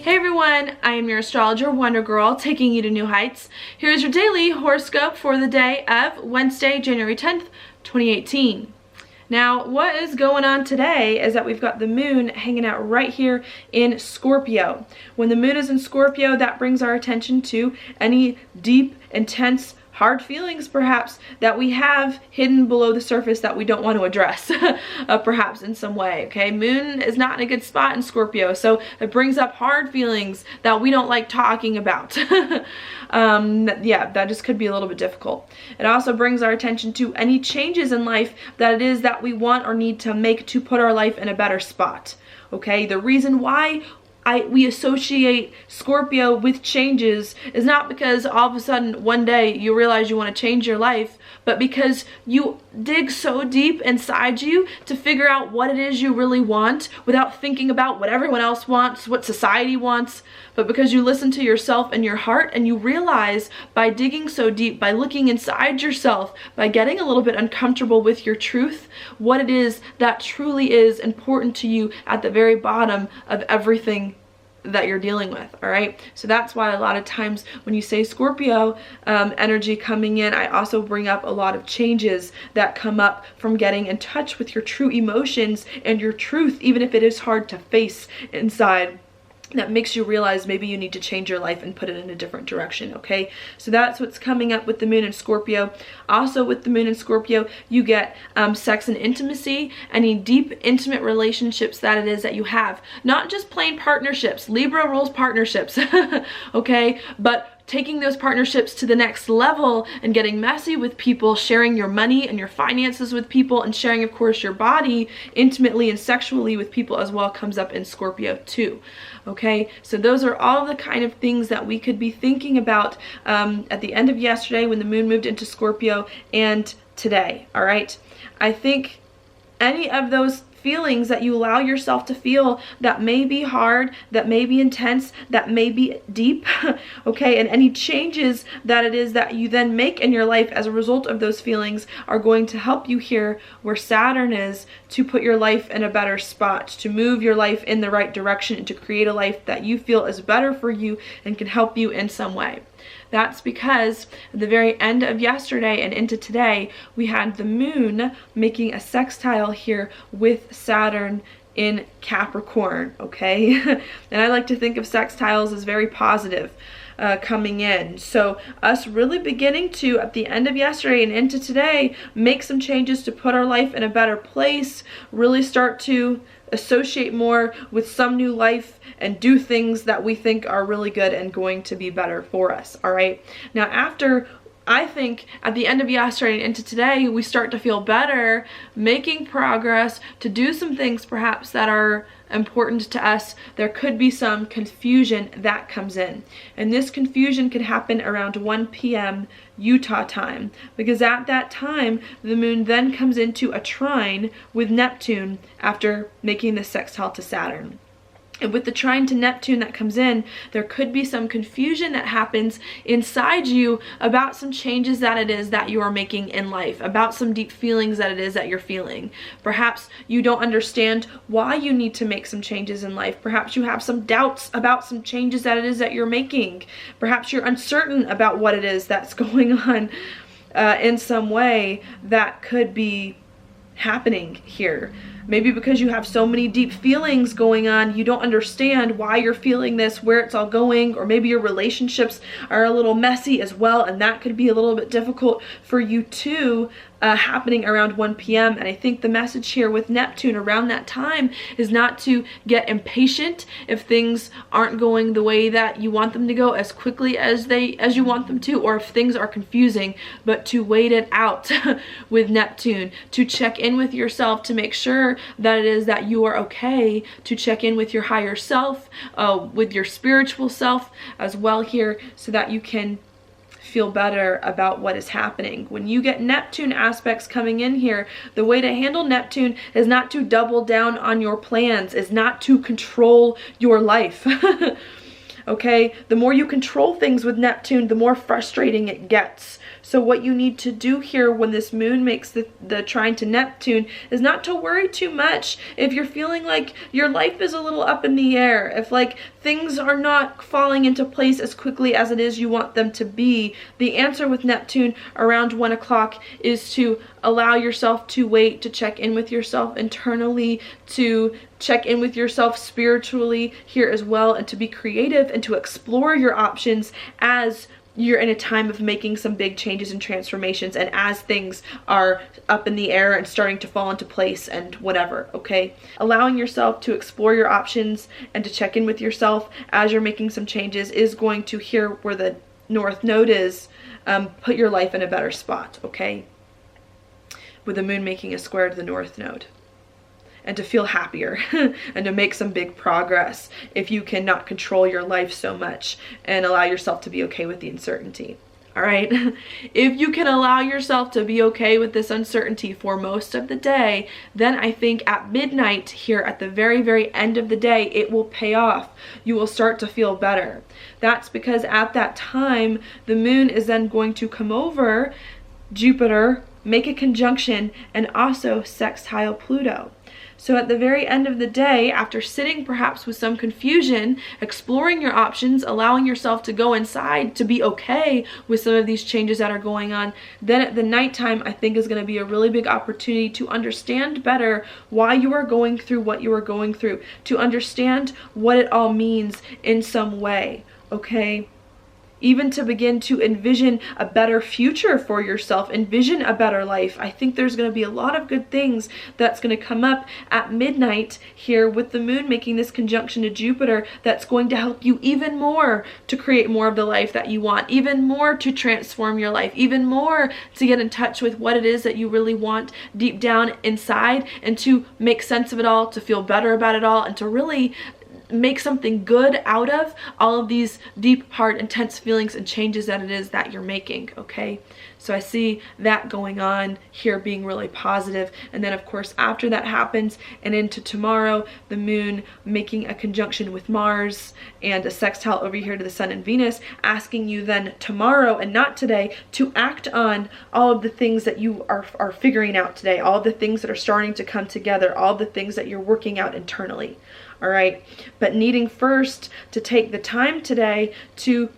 Hey everyone, I am your astrologer, Wonder Girl, taking you to new heights. Here's your daily horoscope for the day of Wednesday, January 10th, 2018. Now, what is going on today is that we've got the moon hanging out right here in Scorpio. When the moon is in Scorpio, that brings our attention to any deep, intense, hard feelings perhaps that we have hidden below the surface that we don't want to address perhaps in some way. Okay, moon is not in a good spot in Scorpio, so it brings up hard feelings that we don't like talking about. Yeah, that just could be a little bit difficult. It also brings our attention to any changes in life that it is that we want or need to make to put our life in a better spot. Okay, the reason why we associate Scorpio with changes is not because all of a sudden one day you realize you want to change your life, but because you dig so deep inside you to figure out what it is you really want without thinking about what everyone else wants, what society wants, but because you listen to yourself and your heart, and you realize by digging so deep, by looking inside yourself, by getting a little bit uncomfortable with your truth, what it is that truly is important to you at the very bottom of everything that you're dealing with. All right, so that's why a lot of times when you say Scorpio energy coming in, I also bring up a lot of changes that come up from getting in touch with your true emotions and your truth, even if it is hard to face inside. That makes you realize maybe you need to change your life and put it in a different direction. Okay, so that's what's coming up with the moon in Scorpio. Also with the moon in Scorpio, you get sex and intimacy, any deep intimate relationships that it is that you have, not just plain partnerships. Libra rules partnerships. Okay, but taking those partnerships to the next level and getting messy with people, sharing your money and your finances with people, and sharing, of course, your body intimately and sexually with people as well comes up in Scorpio too. Okay, so those are all the kind of things that we could be thinking about at the end of yesterday when the moon moved into Scorpio and today. All right, I think any of those feelings that you allow yourself to feel that may be hard, that may be intense, that may be deep, okay, and any changes that it is that you then make in your life as a result of those feelings are going to help you here where Saturn is, to put your life in a better spot, to move your life in the right direction, and to create a life that you feel is better for you and can help you in some way. That's because at the very end of yesterday and into today, we had the moon making a sextile here with Saturn in Capricorn, okay? And I like to think of sextiles as very positive coming in. So us really beginning to, at the end of yesterday and into today, make some changes to put our life in a better place, really start to associate more with some new life and do things that we think are really good and going to be better for us. All right, now after, I think at the end of yesterday and into today, we start to feel better, making progress to do some things perhaps that are important to us. There could be some confusion that comes in, and this confusion could happen around 1 p.m. Utah time, because at that time the moon then comes into a trine with Neptune after making the sextile to Saturn. And with the trine to Neptune that comes in, there could be some confusion that happens inside you about some changes that it is that you are making in life, about some deep feelings that it is that you're feeling. Perhaps you don't understand why you need to make some changes in life. Perhaps you have some doubts about some changes that it is that you're making. Perhaps you're uncertain about what it is that's going on in some way that could be happening here. Maybe because you have so many deep feelings going on, you don't understand why you're feeling this, where it's all going, or maybe your relationships are a little messy as well, and that could be a little bit difficult for you too, happening around 1 p.m. And I think the message here with Neptune around that time is not to get impatient if things aren't going the way that you want them to go as quickly as you want them to, or if things are confusing, but to wait it out with Neptune, to check in with yourself to make sure that it is that you are okay, to check in with your higher self, with your spiritual self as well here, so that you can feel better about what is happening. When you get Neptune aspects coming in here, the way to handle Neptune is not to double down on your plans, is not to control your life. Okay, the more you control things with Neptune, the more frustrating it gets. So what you need to do here when this moon makes the trine to Neptune is not to worry too much. If you're feeling like your life is a little up in the air, if like things are not falling into place as quickly as it is you want them to be, the answer with Neptune around 1 o'clock is to allow yourself to wait, to check in with yourself internally, to check in with yourself spiritually here as well, and to be creative and to explore your options as you're in a time of making some big changes and transformations, and as things are up in the air and starting to fall into place and whatever, okay? Allowing yourself to explore your options and to check in with yourself as you're making some changes is going to, here where the North Node is, put your life in a better spot, okay? With the moon making a square to the North Node. And to feel happier and to make some big progress if you cannot control your life so much and allow yourself to be okay with the uncertainty. All right, if you can allow yourself to be okay with this uncertainty for most of the day, then I think at midnight here at the very, very end of the day, it will pay off. You will start to feel better. That's because at that time, the moon is then going to come over Jupiter, make a conjunction, and also sextile Pluto. So at the very end of the day, after sitting perhaps with some confusion, exploring your options, allowing yourself to go inside to be okay with some of these changes that are going on, then at the nighttime, I think is going to be a really big opportunity to understand better why you are going through what you are going through, to understand what it all means in some way, okay? Even to begin to envision a better future for yourself, envision a better life. I think there's going to be a lot of good things that's going to come up at midnight here with the moon making this conjunction to Jupiter that's going to help you even more to create more of the life that you want, even more to transform your life, even more to get in touch with what it is that you really want deep down inside, and to make sense of it all, to feel better about it all, and to really make something good out of all of these deep, hard, intense feelings and changes that it is that you're making, okay? So I see that going on here being really positive. And then of course after that happens and into tomorrow, the moon making a conjunction with Mars and a sextile over here to the Sun and Venus, asking you then tomorrow and not today to act on all of the things that you are figuring out today, all of the things that are starting to come together, all of the things that you're working out internally. All right, but needing first to take the time today to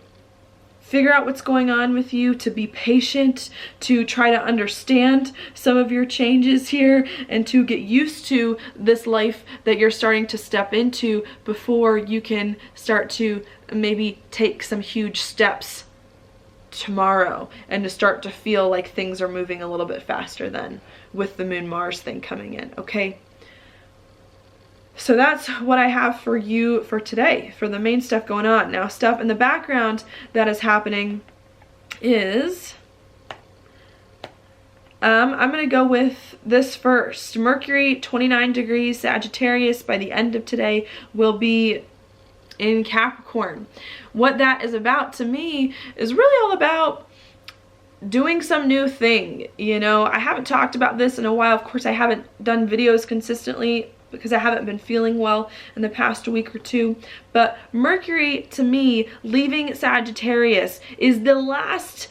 figure out what's going on with you, to be patient, to try to understand some of your changes here, and to get used to this life that you're starting to step into before you can start to maybe take some huge steps tomorrow, and to start to feel like things are moving a little bit faster then with the Moon Mars thing coming in, okay? So that's what I have for you for today, for the main stuff going on. Now, stuff in the background that is happening is, I'm going to go with this first. Mercury, 29 degrees Sagittarius by the end of today will be in Capricorn. What that is about to me is really all about doing some new thing. You know, I haven't talked about this in a while. Of course, I haven't done videos consistently because I haven't been feeling well in the past week or two. But Mercury, to me, leaving Sagittarius is the last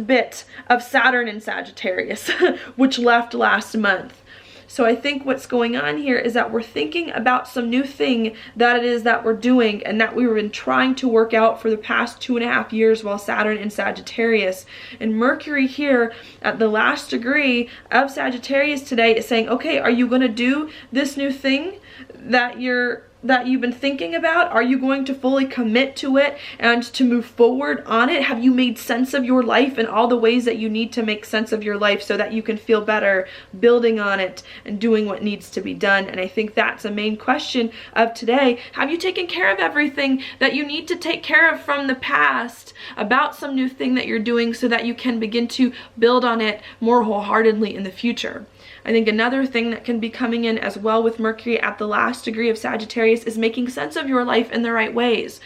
bit of Saturn in Sagittarius, which left last month. So I think what's going on here is that we're thinking about some new thing that it is that we're doing and that we've been trying to work out for the past 2.5 years while Saturn in Sagittarius. And Mercury here at the last degree of Sagittarius today is saying, okay, are you going to do this new thing that you've been thinking about? Are you going to fully commit to it and to move forward on it? Have you made sense of your life and all the ways that you need to make sense of your life so that you can feel better building on it and doing what needs to be done? And I think that's a main question of today. Have you taken care of everything that you need to take care of from the past about some new thing that you're doing so that you can begin to build on it more wholeheartedly in the future? I think another thing that can be coming in as well with Mercury at the last degree of Sagittarius is making sense of your life in the right ways.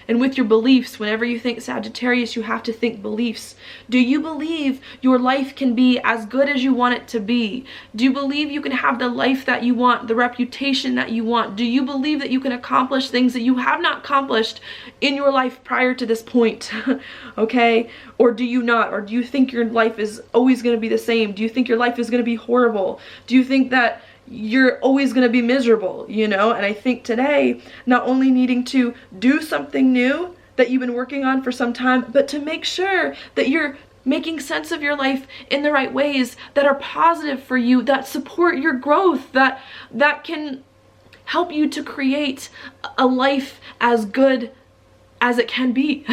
And with your beliefs, whenever you think Sagittarius, you have to think beliefs. Do you believe your life can be as good as you want it to be? Do you believe you can have the life that you want, the reputation that you want? Do you believe that you can accomplish things that you have not accomplished in your life prior to this point? Okay? Or do you not? Or do you think your life is always going to be the same? Do you think your life is going to be horrible? Do you think that you're always going to be miserable, you know? And I think today, not only needing to do something new that you've been working on for some time, but to make sure that you're making sense of your life in the right ways that are positive for you, that support your growth, that can help you to create a life as good as it can be.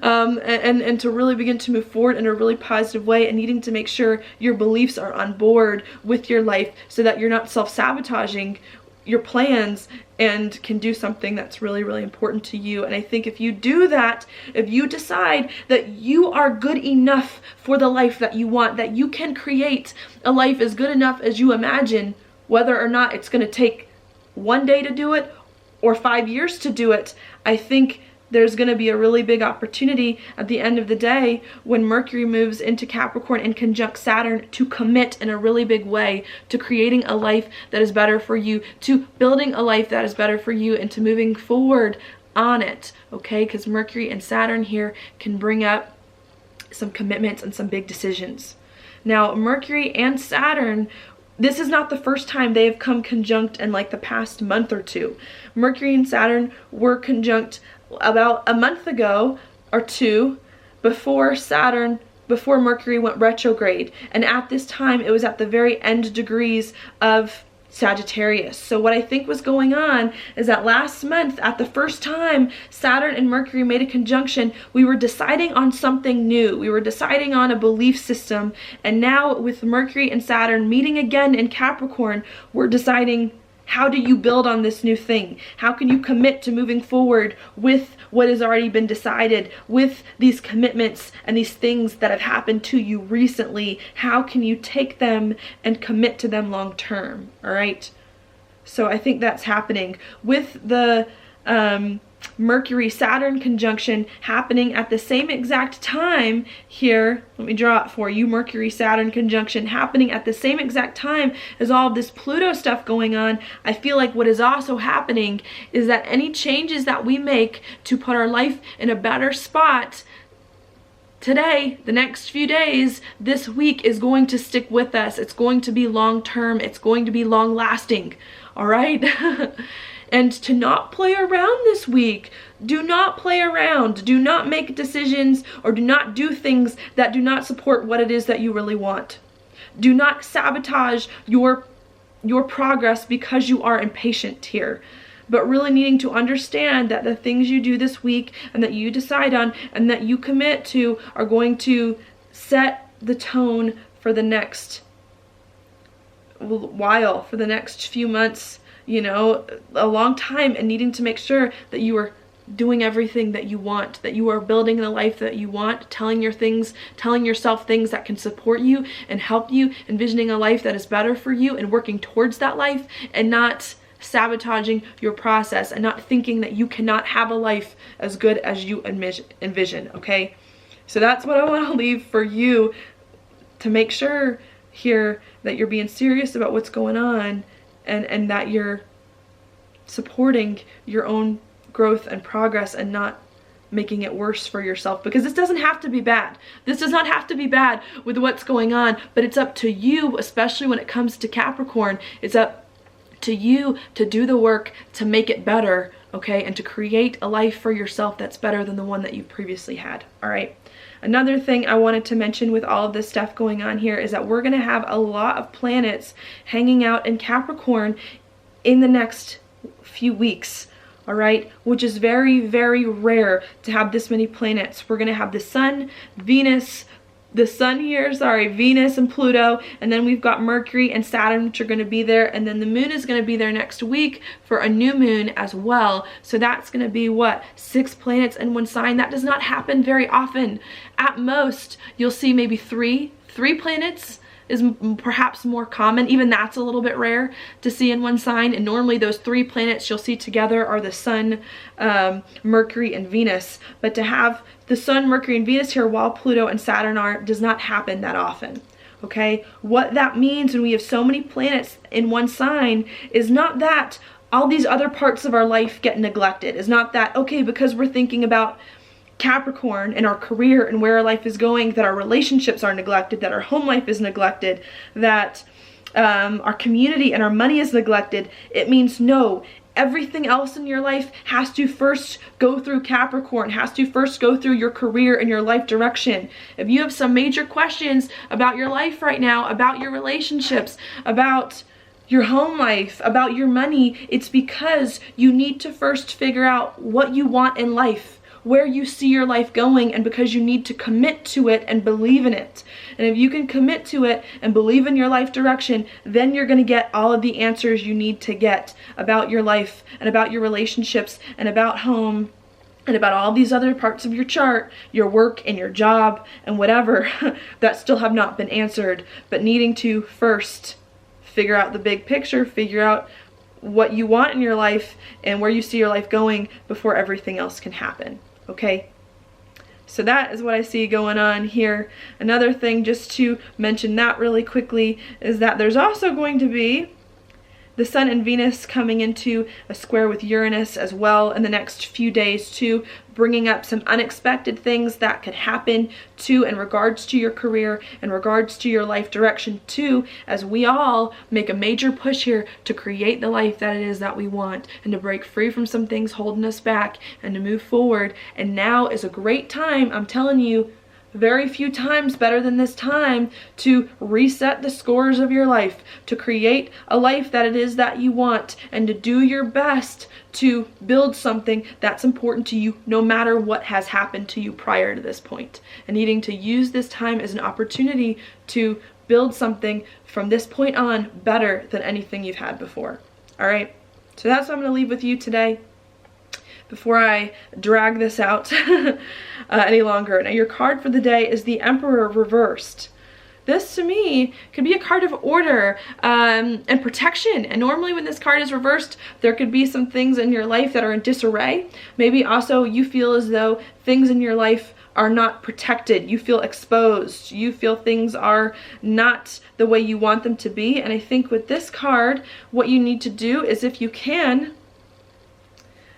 And to really begin to move forward in a really positive way, and needing to make sure your beliefs are on board with your life so that you're not self-sabotaging your plans and can do something that's really, really important to you. And I think if you do that, if you decide that you are good enough for the life that you want, that you can create a life as good enough as you imagine, whether or not it's going to take one day to do it or 5 years to do it, I think there's going to be a really big opportunity at the end of the day when Mercury moves into Capricorn and conjunct Saturn to commit in a really big way to creating a life that is better for you, to building a life that is better for you, and to moving forward on it, okay? Because Mercury and Saturn here can bring up some commitments and some big decisions. Now, Mercury and Saturn, this is not the first time they have come conjunct in like the past month or two. Mercury and Saturn were conjunct about a month ago or two before Mercury went retrograde. And at this time, it was at the very end degrees of Sagittarius. So what I think was going on is that last month, at the first time Saturn and Mercury made a conjunction, we were deciding on something new. We were deciding on a belief system. And now with Mercury and Saturn meeting again in Capricorn, we're deciding, how do you build on this new thing? How can you commit to moving forward with what has already been decided, with these commitments and these things that have happened to you recently? How can you take them and commit to them long term? All right. So I think that's happening with the Mercury-Saturn conjunction happening at the same exact time here. Let me draw it for you. Mercury-Saturn conjunction happening at the same exact time as all of this Pluto stuff going on. I feel like what is also happening is that any changes that we make to put our life in a better spot today, the next few days, this week is going to stick with us. It's going to be long term. It's going to be long lasting. All right. And to not play around this week. Do not play around. Do not make decisions or do not do things that do not support what it is that you really want. Do not sabotage your progress because you are impatient here. But really needing to understand that the things you do this week and that you decide on and that you commit to are going to set the tone for the next while, for the next few months, you know, a long time, and needing to make sure that you are doing everything that you want, that you are building the life that you want, telling yourself things that can support you and help you, envisioning a life that is better for you and working towards that life, and not sabotaging your process and not thinking that you cannot have a life as good as you envision, okay? So that's what I want to leave for you, to make sure here that you're being serious about what's going on, and that you're supporting your own growth and progress and not making it worse for yourself, because this doesn't have to be bad. This does not have to be bad with what's going on, but it's up to you, especially when it comes to Capricorn. It's up to you to do the work to make it better, okay, and to create a life for yourself that's better than the one that you previously had. All right. Another thing I wanted to mention with all of this stuff going on here is that we're going to have a lot of planets hanging out in Capricorn in the next few weeks, all right, which is very, very rare to have this many planets. We're going to have the Sun, Venus and Pluto, and then we've got Mercury and Saturn, which are going to be there, and then the moon is going to be there next week for a new moon as well. So that's going to be what, 6 planets in one sign. That does not happen very often. At most, you'll see maybe three planets is perhaps more common. Even that's a little bit rare to see in one sign. And normally those 3 planets you'll see together are the Sun, Mercury, and Venus. But to have the Sun, Mercury, and Venus here while Pluto and Saturn are does not happen that often. Okay, what that means when we have so many planets in one sign is not that all these other parts of our life get neglected. It's not that, okay, because we're thinking about Capricorn and our career and where our life is going, that our relationships are neglected, that our home life is neglected, that our community and our money is neglected. It means no. Everything else in your life has to first go through Capricorn, has to first go through your career and your life direction. If you have some major questions about your life right now, about your relationships, about your home life, about your money, it's because you need to first figure out what you want in life, where you see your life going, and because you need to commit to it and believe in it. And if you can commit to it and believe in your life direction, then you're going to get all of the answers you need to get about your life and about your relationships and about home and about all these other parts of your chart, your work and your job and whatever that still have not been answered, but needing to first figure out the big picture, figure out what you want in your life and where you see your life going before everything else can happen. Okay, so that is what I see going on here. Another thing, just to mention that really quickly, is that there's also going to be the Sun and Venus coming into a square with Uranus as well in the next few days too, bringing up some unexpected things that could happen too in regards to your career, in regards to your life direction too, as we all make a major push here to create the life that it is that we want and to break free from some things holding us back and to move forward. And now is a great time, I'm telling you, very few times better than this time, to reset the scores of your life, to create a life that it is that you want, and to do your best to build something that's important to you no matter what has happened to you prior to this point. And needing to use this time as an opportunity to build something from this point on better than anything you've had before. All right, so that's what I'm going to leave with you today before I drag this out any longer. Now your card for the day is the Emperor reversed. This to me could be a card of order and protection. And normally when this card is reversed, there could be some things in your life that are in disarray. Maybe also you feel as though things in your life are not protected. You feel exposed. You feel things are not the way you want them to be. And I think with this card, what you need to do is, if you can,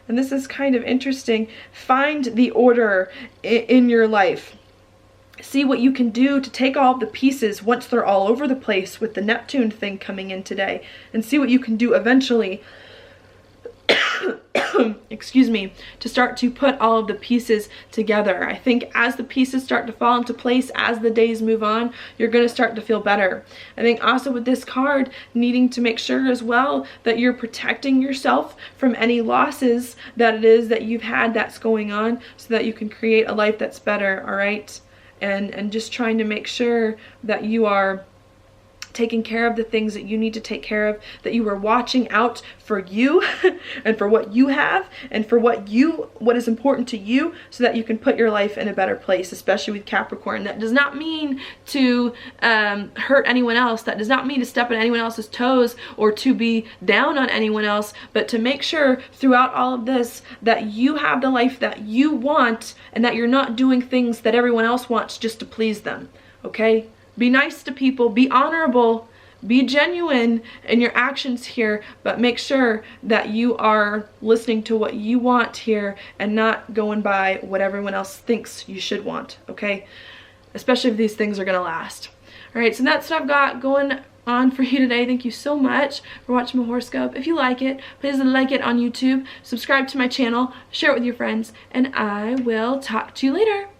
and this is kind of interesting, find the order in your life. See what you can do to take all the pieces once they're all over the place with the Neptune thing coming in today, and see what you can do eventually excuse me, to start to put all of the pieces together. I think as the pieces start to fall into place, as the days move on, you're going to start to feel better. I think also with this card, needing to make sure as well that you're protecting yourself from any losses that it is that you've had that's going on, so that you can create a life that's better. All right, and just trying to make sure that you are taking care of the things that you need to take care of, that you are watching out for you and for what you have and for what is important to you, so that you can put your life in a better place, especially with Capricorn. That does not mean to hurt anyone else. That does not mean to step on anyone else's toes or to be down on anyone else, but to make sure throughout all of this that you have the life that you want and that you're not doing things that everyone else wants just to please them. Okay? Be nice to people, be honorable, be genuine in your actions here, but make sure that you are listening to what you want here and not going by what everyone else thinks you should want, okay? Especially if these things are going to last. All right, so that's what I've got going on for you today. Thank you so much for watching my horoscope. If you like it, please like it on YouTube, subscribe to my channel, share it with your friends, and I will talk to you later.